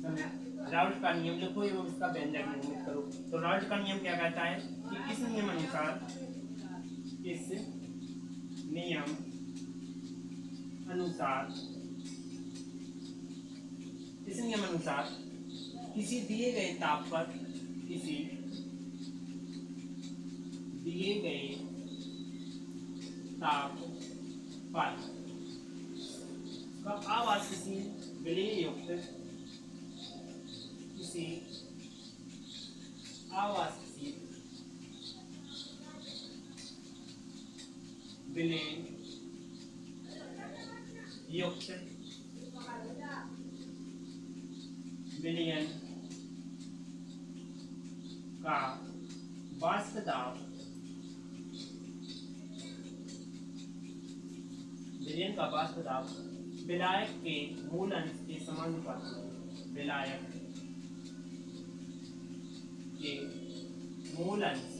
Raoult का नियम लिखो एवं इसका व्यंजक निर्मित करो। तो राउल्ट का नियम क्या कहता है कि इस नियम अनुसार किसी दिए गए ताप पर आवासशील विलय युक्त विलयन का वाष्प दाब विलायक के मूल अंश के समानुपाती है। विलायक के मूल अंश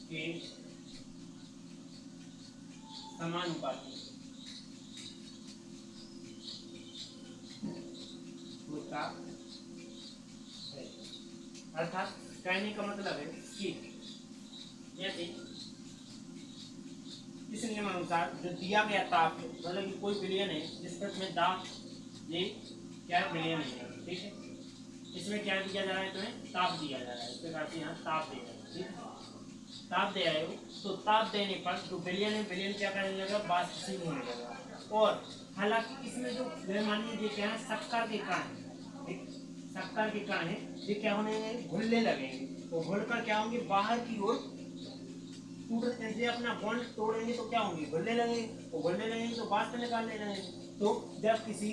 के समानुपाती होता है। अर्थात कहने का मतलब है कि जैसे इस नियम अनुसार जो दिया गया ताप है, मतलब कि कोई विलयन है जिस पर इसमें दाब ये क्या विलयन है, ठीक है, इसमें क्या दिया जा रहा है, तुम्हें ताप दिया जा रहा है, इस प्रकार से यहाँ ताप दे रहा है, ठीक है, ताप दे रहे हो तो ताप देने पर जो विलयन है विलयन क्या करने लगेगा, वाष्पशील होने लगेगा। और हालांकि इसमें जो मान लीजिए क्या है, शक्कर के कण है, ये क्या होने घुलने लगेंगे, तो घुलकर क्या होंगे, बाहर की ओर टूटते, अपना बॉन्ड तोड़ेंगे तो क्या होंगे, घुलने लगेंगे, तो घुलने लगेंगे तो वाष्प निकालने लगेंगे। तो जब किसी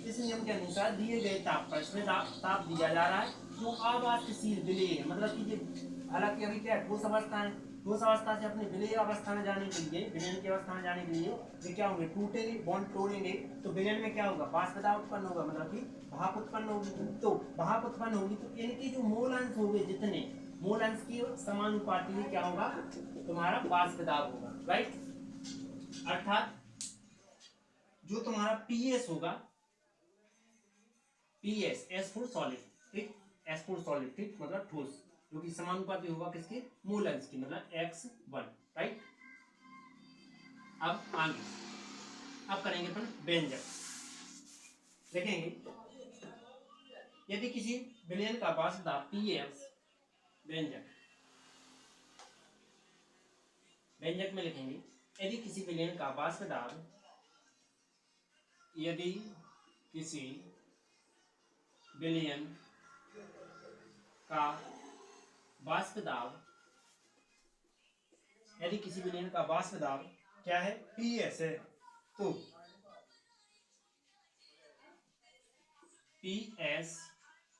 इस नियम के अनुसार दिए गए ताप पर इसमें ताप दिया जा रहा है जो आवासशील विलय है, मतलब कि हालांकि अभी क्या ठोस अवस्था है, ठोस अवस्था से अपने विलय अवस्था में जाने के लिए, विलयन की अवस्था में जाने के लिए ये क्या होंगे, टूटेंगे, बॉन्ड तोड़ेंगे, तो विलयन में क्या होगा, वाष्प दाब उत्पन्न होगा, मतलब कि भाप उत्पन्न होगी। तो भाप उत्पन्न होगी तो इनकी जो मूल अंश होंगे, जितने मूल अंश की समानुपाती क्या होगा, तुम्हारा वाष्प दाब होगा, राइट। अर्थात जो तुम्हारा पीएस होगा, पीएस एस फॉर सॉलिड, ठीक, एस फॉर सॉलिड, ठीक, मतलब ठोस, जो कि समानुपाती होगा किसके, मूल अंश की, मतलब x1, राइट। अब आगे अब करेंगे अपन व्यंजक, देखेंगे यदि किसी विलयन का वाष्प दाब पीएस, व्यंजक में लिखेंगे यदि किसी विलयन का वाष्प दाब, यदि किसी विलयन का वाष्प दाब क्या है, पीएस है, तो पीएस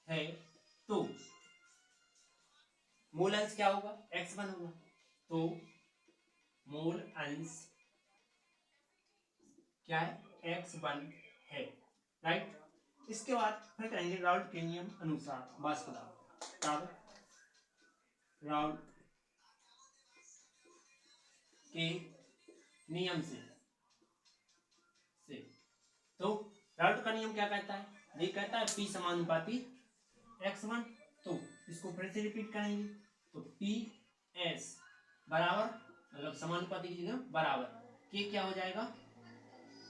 है तो मूल अंश क्या होगा, x1 होगा, तो मूल अंश क्या है, x1 है, राइट। इसके बाद फिर करेंगे राउल्ट के नियम अनुसार वाष्प दाब, तब राउल्ट के नियम से तो राउल्ट का नियम क्या कहता है, ये कहता है P समानुपाती x1, तो इसको फिर से रिपीट करेंगे, तो PS बराबर, मतलब समानुपाती की जगह बराबर के क्या हो जाएगा,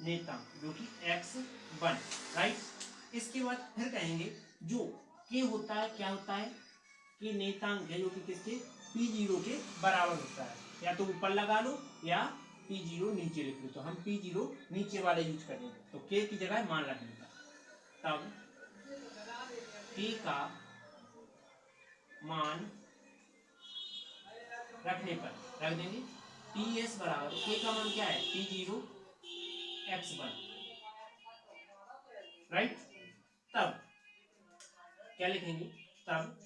नेतांक, जो कि x1, राइट। इसके बाद फिर कहेंगे जो के होता है, क्या होता है, कि नेतांक है जो कि किसके, P0 के बराबर होता है, या तो ऊपर लगा लो या P0 नीचे लिख लो, तो हम P0 नीचे वाले यूज करेंगे, तो K की जगह मान रखने का, तब K का मान रखने पर रख देंगे PS बराबर, K का मान क्या है, P0 x1, राइट। तब क्या लिखेंगे, तब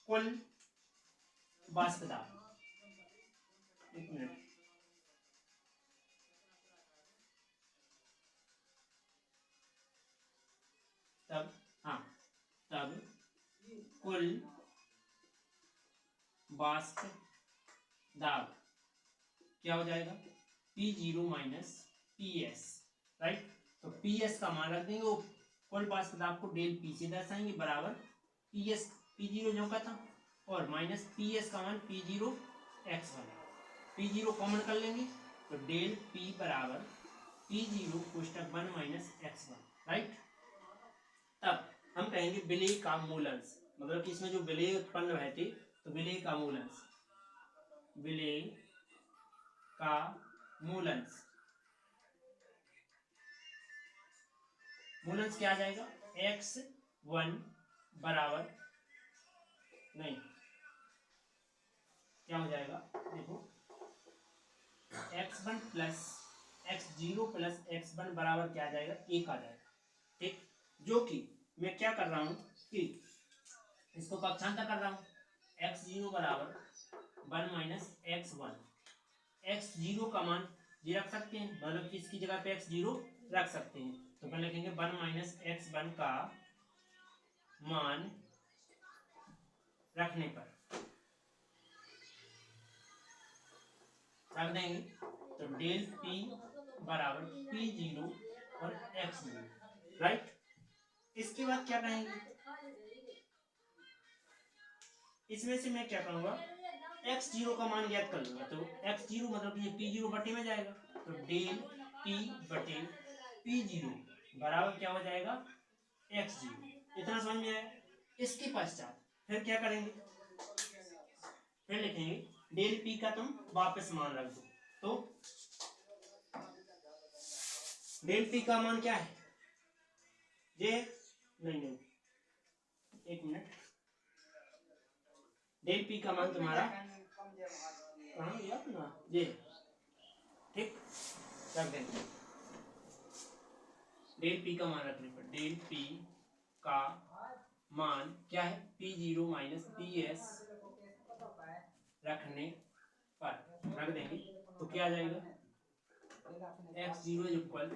कुल वाष्प दाब, एक मिनट, तब कुल वाष्प दाब क्या हो जाएगा, P0 माइनस PS, राइट। तो पी एस का मान रख देंगे, वो कुल पास किताब को डेल पी से दर्शाएंगे बराबर पी एस पी जीरो जो का था और माइनस पी एस का मान P zero x one, P zero common कर लेंगे तो डेल पी बराबर पी जीरो कोष्टक one minus x one, right. तब हम कहेंगे विलेय का मूलांश, मतलब कि इसमें जो विलेय उत्पन्न हुए थे तो विलेय का मूलांश, विलेय का मूलांश, मूलांश क्या आ जाएगा एक्स वन बराबर नहीं क्या हो जाएगा देखो x one plus x zero plus x one बराबर क्या आ जाएगा एक आ जाएगा, ठीक। जो कि मैं क्या कर रहा हूं कि इसको पक्षांतर कर रहा हूं एक्स जीरो बराबर one minus x one, x zero का मान ये रख सकते हैं, मतलब कि इसकी जगह पे एक्स जीरो रख सकते हैं तो पहले लिखेंगे वन माइनस एक्स वन का मान रखने पर रख देंगे तो डेल पी बराबर पी जीरो और एक्स जीरो, राइट। इसके बाद क्या कहेंगे, इसमें से मैं क्या करूंगा एक्स जीरो का मान ज्ञात कर लूंगा, तो एक्स जीरो मतलब ये पी जीरो बटे में जाएगा तो डेल पी बटे पी जीरो बराबर क्या हो जाएगा एक्स जीरो, इतना समझ में आया। इसके पश्चात फिर क्या करेंगे, फिर लिखेंगे डेल पी का तुम वापस मान रख दो, तो डेल पी का मान क्या है ये नहीं एक मिनट, डेल पी का मान तुम्हारा कहाँ गया अपना ये, ठीक रख देंगे डेल पी का मान रखने पर डेल पी का मान क्या है P zero minus P S रखने पर रख देंगे तो क्या आ जाएगा x zero equal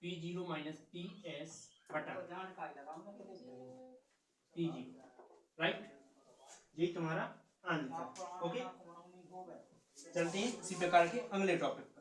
P zero minus P S बटा पी जीरो, राइट। ये तुम्हारा आंसर, ओके। चलते हैं इसी प्रकार के अगले टॉपिक।